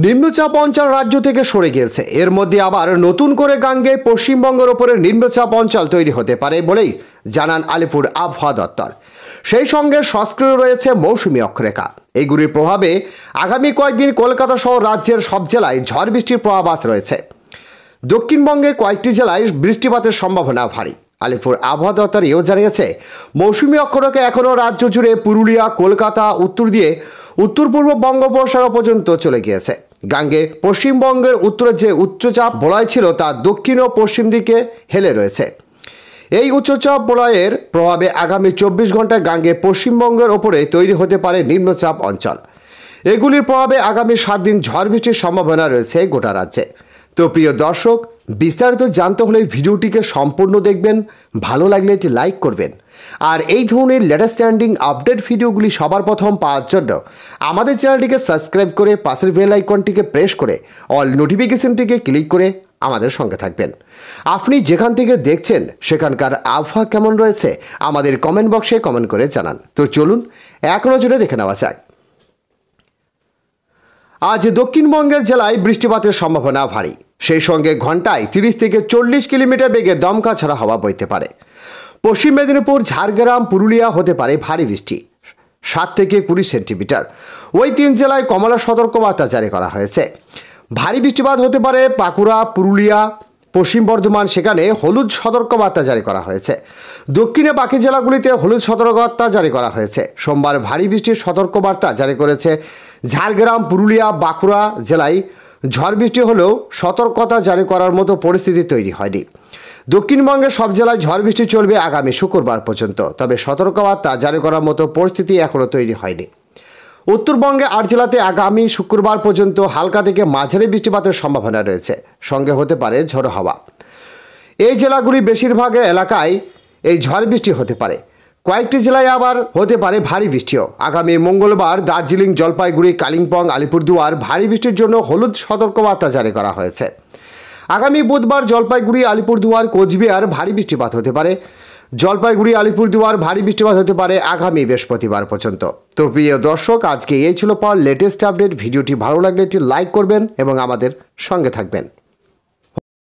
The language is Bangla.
নিম্নচাপ অঞ্চল রাজ্য থেকে সরে গিয়েছে। এর মধ্যে আবার নতুন করে গাঙ্গে পশ্চিমবঙ্গের ওপরে নিম্নচাপ অঞ্চল তৈরি হতে পারে বলেই জানান আলিপুর আবহাওয়া দপ্তর। সেই সঙ্গে সক্রিয় রয়েছে মৌসুমী অক্ষরেখা। এইগুলির প্রভাবে আগামী কয়েকদিন কলকাতা সহ রাজ্যের সব জেলায় ঝড় বৃষ্টির পূর্বাভাস রয়েছে। দক্ষিণবঙ্গে কয়েকটি জেলায় বৃষ্টিপাতের সম্ভাবনা ভারী। আলিপুর আবহাওয়া দপ্তর এও জানিয়েছে, মৌসুমী অক্ষরেখা এখনও রাজ্য জুড়ে পুরুলিয়া, কলকাতা উত্তর দিয়ে উত্তর পূর্ব বঙ্গোপসাগর পর্যন্ত চলে গিয়েছে। গাঙ্গে পশ্চিমবঙ্গের উত্তরে যে উচ্চচাপ বলয় ছিল তা দক্ষিণ ও পশ্চিম দিকে হেলে রয়েছে। এই উচ্চচাপ বলয়ের প্রভাবে আগামী 24 ঘন্টায় গাঙ্গে পশ্চিমবঙ্গের ওপরে তৈরি হতে পারে নিম্নচাপ অঞ্চল। এগুলির প্রভাবে আগামী 7 দিন ঝড় বৃষ্টির সম্ভাবনা রয়েছে গোটা রাজ্যে। তো প্রিয় দর্শক, বিস্তারিত জানতে হলে ভিডিওটিকে সম্পূর্ণ দেখবেন, ভালো লাগলে একটি লাইক করবেন। আর এই ধরনের লেটেস্ট ট্রেন্ডিং আপডেট ভিডিওগুলি সবার প্রথম পাওয়ার জন্য আমাদের চ্যানেলটিকে সাবস্ক্রাইব করে পাশের বেল আইকনটিকে প্রেস করে অল নোটিফিকেশনটিকে ক্লিক করে আমাদের সঙ্গে থাকবেন। আপনি যেখান থেকে দেখছেন সেখানকার আবহাওয়া কেমন রয়েছে আমাদের কমেন্ট বক্সে কমেন্ট করে জানান। তো চলুন এক নজরে দেখে নেওয়া যাক। আজ দক্ষিণবঙ্গের জেলায় বৃষ্টিপাতের সম্ভাবনা ভারী। সেই সঙ্গে ঘন্টায় 30 থেকে 40 কিলোমিটার বেগে দমকা ছাড়া হাওয়া বইতে পারে। পশ্চিম মেদিনীপুর, ঝাড়গ্রাম, পুরুলিয়া হতে পারে ভারী বৃষ্টি 7 থেকে 20 সেন্টিমিটার। ওই 3 জেলায় কমলা সতর্কবার্তা জারি করা হয়েছে। ভারী বৃষ্টিপাত হতে পারে বাঁকুড়া, পুরুলিয়া, পশ্চিম বর্ধমান, সেখানে হলুদ সতর্কবার্তা জারি করা হয়েছে। দক্ষিণে বাকি জেলাগুলিতে হলুদ সতর্কবার্তা জারি করা হয়েছে। সোমবার ভারী বৃষ্টির সতর্কবার্তা জারি করেছে ঝাড়গ্রাম, পুরুলিয়া, বাঁকুড়া জেলায়। ঝড় বৃষ্টি হলেও সতর্কতা জারি করার মতো পরিস্থিতি তৈরি হয়নি। দক্ষিণবঙ্গের সব জেলায় ঝড় বৃষ্টি চলবে আগামী শুক্রবার পর্যন্ত, তবে সতর্কবার্তা জারি করার মতো পরিস্থিতি এখনও তৈরি হয়নি। উত্তরবঙ্গে 8 জেলাতে আগামী শুক্রবার পর্যন্ত হালকা থেকে মাঝারি বৃষ্টিপাতের সম্ভাবনা রয়েছে, সঙ্গে হতে পারে ঝোড়ো হাওয়া। এই জেলাগুলি বেশিরভাগ এলাকায় এই ঝড় বৃষ্টি হতে পারে। কয়েকটি জেলায় আবার হতে পারে ভারী বৃষ্টিও। আগামী মঙ্গলবার দার্জিলিং, জলপাইগুড়ি, কালিম্পং, আলিপুরদুয়ার ভারী বৃষ্টির জন্য হলুদ সতর্কবার্তা জারি করা হয়েছে। আগামী বুধবার জলপাইগুড়ি, আলিপুরদুয়ার, কোচবিহার ভারী বৃষ্টিপাত হতে পারে। জলপাইগুড়ি, আলিপুরদুয়ার ভারী বৃষ্টিপাত হতে পারে আগামী বৃহস্পতিবার পর্যন্ত। তো প্রিয় দর্শক, আজকে এই ছিল পাওয়ার লেটেস্ট আপডেট। ভিডিওটি ভালো লাগলে একটি লাইক করবেন এবং আমাদের সঙ্গে থাকবেন।